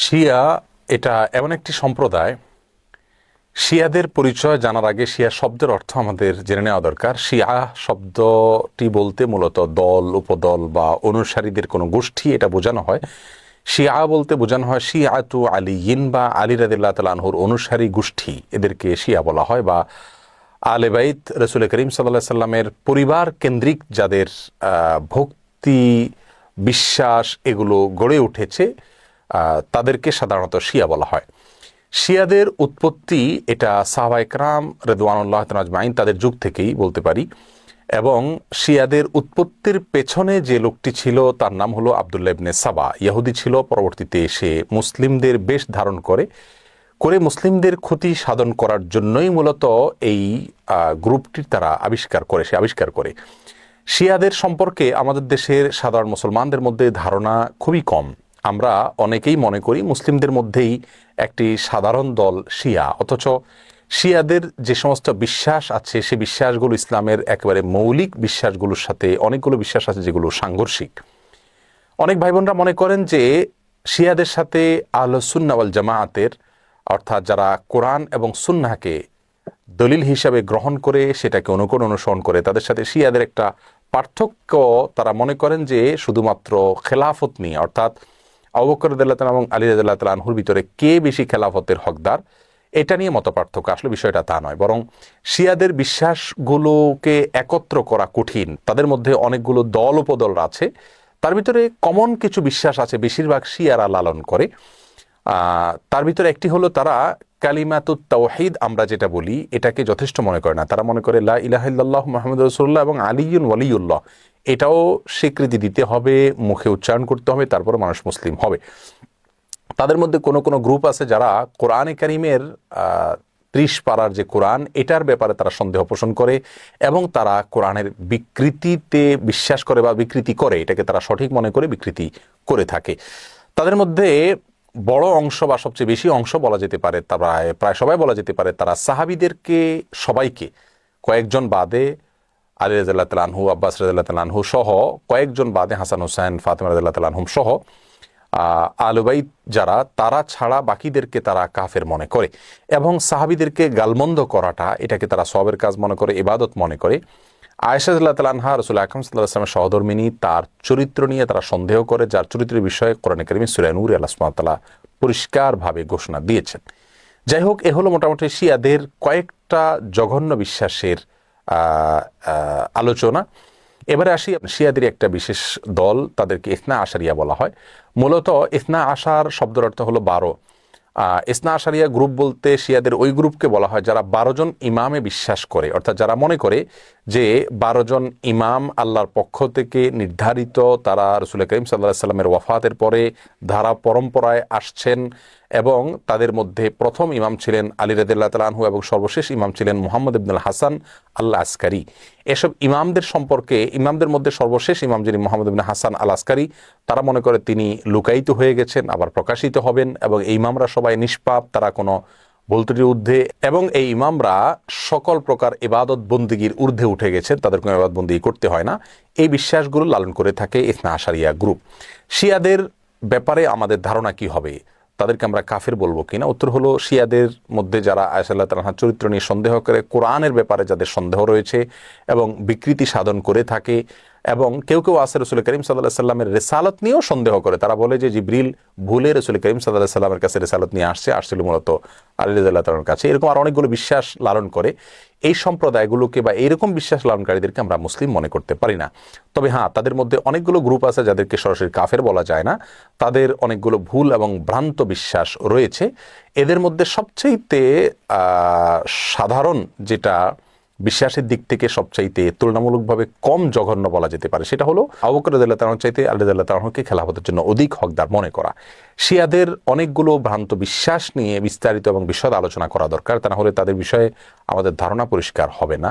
শিয়া এটা এমন একটি সম্প্রদায়। শিয়াদের পরিচয় জানার আগে শিয়া শব্দের অর্থ আমাদের জেনে নেওয়া দরকার। শিয়া শব্দটি বলতে মূলত দল, উপদল বা অনুসারীদের কোনো গোষ্ঠী এটা বোঝানো হয়। শিয়া বলতে বোঝানো হয় শিয়াতু আলিয়িন বা আলী রাদিয়াল্লাহু তাআলা আনহুর অনুসারী গোষ্ঠী, এদেরকে শিয়া বলা হয়। বা আলে বাইত রাসূল করিম সাল্লাল্লাহু আলাইহি সাল্লামের পরিবার কেন্দ্রিক যাদের ভক্তি, বিশ্বাস এগুলো গড়ে উঠেছে তাদেরকে সাধারণত শিয়া বলা হয়। শিয়াদের উৎপত্তি এটা সাহাবায়ে কেরাম রিদওয়ানুল্লাহ তাআলা আজমাইন তাদের যুগ থেকেই বলতে পারি। এবং শিয়াদের উৎপত্তির পেছনে যে লোকটি ছিল তার নাম হলো আব্দুল্লাহ ইবনে সাবা। ইহুদি ছিল, পরবর্তীতে এসে মুসলিমদের বেশ ধারণ করে মুসলিমদের ক্ষতি সাধন করার জন্যই মূলত এই গ্রুপটির তারা আবিষ্কার করে। শিয়াদের সম্পর্কে আমাদের দেশের সাধারণ মুসলমানদের মধ্যে ধারণা খুবই কম। আমরা অনেকেই মনে করি মুসলিমদের মধ্যেই একটি সাধারণ দল শিয়া, অথচ শিয়াদের যে সমস্ত বিশ্বাস আছে সে বিশ্বাসগুলো ইসলামের একেবারে মৌলিক বিশ্বাসগুলোর সাথে অনেকগুলো বিশ্বাস আছে যেগুলো সাংঘর্ষিক। অনেক ভাই বোনরা মনে করেন যে শিয়াদের সাথে আহলে সুন্নাহ ওয়াল জামাআতের, অর্থাৎ যারা কোরআন এবং সুন্নাহকে দলিল হিসাবে গ্রহণ করে সেটাকে অনুসরণ করে, তাদের সাথে শিয়াদের একটা পার্থক্য তারা মনে করেন যে শুধুমাত্র খেলাফত নিয়ে, অর্থাৎ আবু বকর রাদিয়াল্লাহু তাআলা এবং আলী রাদিয়াল্লাহু তাআলা আনহুর ভিতরে কে বেশি খেলাফতের হকদার এটা নিয়ে মত পার্থক্য। আসলে বিষয়টা তা নয়, বরং শিয়াদের বিশ্বাসগুলোকে একত্র করা কঠিন। তাদের মধ্যে অনেকগুলো দল উপদল আছে, তার ভিতরে কমন কিছু বিশ্বাস আছে বেশিরভাগ শিয়ারা লালন করে। তার ভিতরে একটি হলো তারা কালিমাতুত তাওহীদ আমরা যেটা বলি এটাকে যথেষ্ট মনে করে না। তারা মনে করে লা ইলাহা ইল্লাল্লাহ মুহাম্মাদুর রাসূলুল্লাহ এবং আলিয়ুন ওয়ালিউল্লাহ এটাও স্বীকৃতি দিতে হবে, মুখে উচ্চারণ করতে হবে, তারপরে মানুষ মুসলিম হবে। তাদের মধ্যে কোনো গ্রুপ আছে যারা কোরআনে কারিমের 30 পারার যে কোরআন এটার ব্যাপারে তারা সন্দেহ পোষণ করে এবং তারা কোরআনের বিকৃতিতে বিশ্বাস করে বা বিকৃতি করে, এটাকে তারা সঠিক মনে করে বিকৃতি করে থাকে। তাদের মধ্যে বড় অংশ বা সবচেয়ে বেশি অংশ বলা যেতে পারে, তারা প্রায় সবাই বলা যেতে পারে, তারা সাহাবীদেরকে সবাইকে কয়েকজন বাদে আলী রাদিয়াল্লাহু তাআলা আনহু, আব্বাস রাদিয়াল্লাহু তাআলা আনহু সহ কয়েকজন বাদে হাসান হোসেন, ফাতেমা রাদিয়াল্লাহু তাআলা আনহুম সহ আহলে বাইত যারা তারা ছাড়া বাকিদেরকে তারা কাফের মনে করে এবং সাহাবীদেরকে গালমন্দ করাটা এটাকে তারা সওয়াবের কাজ মনে করে, ইবাদত মনে করে। আয়েশা রাদিয়াল্লাহু তাআলা আনহা রাসূল আকরাম সাল্লাল্লাহু আলাইহি ওয়াসাল্লামের সহধর্মিণী, তার চরিত্র নিয়ে তারা সন্দেহ করে, যার চরিত্রের বিষয়ে কোরআনে কারিমে সূরা নূরে আল্লাহ সুবহানাহু ওয়া তাআলা পরিষ্কারভাবে ঘোষণা দিয়েছেন। যাই হোক, এ হলো মোটামুটি শিয়াদের কয়েকটা জঘন্য বিশ্বাসের আলোচনা। এবারে আসি শিয়াদের একটা বিশেষ দল, তাদেরকে ইসনা আশারিয়া বলা হয়। মূলত ইসনা আশার শব্দের অর্থ হলো 12। ইসনা আশারিয়া গ্রুপ বলতে শিয়াদের ওই গ্রুপকে বলা হয় যারা 12 জন ইমামে বিশ্বাস করে, অর্থাৎ যারা মনে করে যে 12 জন ইমাম আল্লাহর পক্ষ থেকে নির্ধারিত, তারা রাসূল করিম সাল্লাল্লাহু আলাইহি সাল্লামের ওয়াফাতের পরে ধারা পরম্পরায় আসছেন এবং তাদের মধ্যে প্রথম ইমাম ছিলেন আলী রাদিয়াল্লাহু তাআলা আনহু এবং সর্বশেষ ইমাম ছিলেন মুহাম্মদ ইবনুল হাসান আল আসকারী। এসব ইমামদের সম্পর্কে, ইমামদের মধ্যে সর্বশেষ ইমাম যিনি মুহাম্মদ ইবনে হাসান আল আসকারী, তারা মনে করে তিনি লুকায়িত হয়ে গেছেন, আবার প্রকাশিত হবেন এবং এই ইমামরা সবাই নিষ্পাপ, তারা কোনো ভুল ত্রুটির ঊর্ধ্বে এবং এই ইমামরা সকল প্রকার ইবাদত বন্দিগির ঊর্ধ্বে উঠে গেছেন, তাদের কোনো ইবাদত বন্দিগি করতে হয় না। এই বিশ্বাসগুলো লালন করে থাকে ইসনা আশারিয়া গ্রুপ। শিয়াদের ব্যাপারে আমাদের ধারণা কি হবে, তাদেরকে আমরা কাফের বলবো কিনা? উত্তর হলো, শিয়াদের মধ্যে যারা আয়েশা রাদিয়াল্লাহু তাআলার চরিত্র নিয়ে সন্দেহ করে, কোরআনের ব্যাপারে যাদের সন্দেহ রয়েছে এবং বিকৃতি সাধন করে থাকে, এবং কেউ আছে রাসূল করিম সাল্লাল্লাহু আলাইহি সাল্লামের রিসালাত নিয়েও সন্দেহ করে। তারা বলে যে জিবরিল ভুলে রাসূল করিম সাল্লাল্লাহু আলাইহি সাল্লামের কাছে রিসালাত নিয়ে আসছিল মূলত আলী রাদিয়াল্লাহু তাআলার কাছে। এরকম আর অনেকগুলো বিশ্বাস লালন করে। এই সম্প্রদায়গুলোকে বা এইরকম বিশ্বাস লালনকারীদেরকে আমরা মুসলিম মনে করতে পারি না। তবে হ্যাঁ, তাদের মধ্যে অনেকগুলো গ্রুপ আছে যাদেরকে সরাসরি কাফের বলা যায় না, তাদের অনেকগুলো ভুল এবং ভ্রান্ত বিশ্বাস রয়েছে। এদের মধ্যে সবচাইতে সাধারণ যেটা বিশ্বাসের দিক থেকে সবচাইতে তুলনামূলকভাবে কম জঘন্য বলা যেতে পারে সেটা হলো আবু বকর রাদিয়াল্লাহু তাআলার চাইতে আলী রাদিয়াল্লাহু তাআলাকে খেলাফতের জন্য অধিক হকদার মনে করা। শিয়াদের অনেকগুলো ভ্রান্ত বিশ্বাস নিয়ে বিস্তারিত এবং বিশদ আলোচনা করা দরকার, তা না হলে তাদের বিষয়ে আমাদের ধারণা পরিষ্কার হবে না।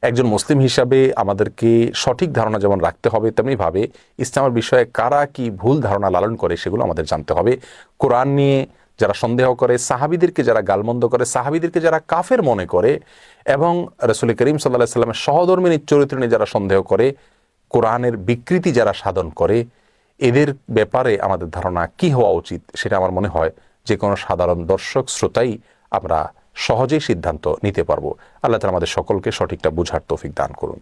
একজন মুসলিম হিসাবে আমাদেরকে সঠিক ধারণা যেমন রাখতে হবে, তেমনিভাবে ইসলামের বিষয়ে কারা কি ভুল ধারণা লালন করে সেগুলো আমাদের জানতে হবে। কোরআন নিয়ে যারা সন্দেহ করে, সাহাবীদেরকে যারা গালমন্দ করে, সাহাবীদেরকে যারা কাফের মনে করে এবং রাসূল করিম সাল্লাল্লাহু আলাইহি সাল্লামের সহধর্মিণীর চরিত্র নিয়ে যারা সন্দেহ করে, কোরআনের বিকৃতি যারা সাধন করে, এদের ব্যাপারে আমাদের ধারণা কি হওয়া উচিত, সেটা আমার মনে হয় যে কোনো সাধারণ দর্শক শ্রোতাই আমরা সহজেই সিদ্ধান্ত নিতে পারবো। আল্লাহ তাআলা আমাদের সকলকে সঠিকটা বুঝার তৌফিক দান করুন।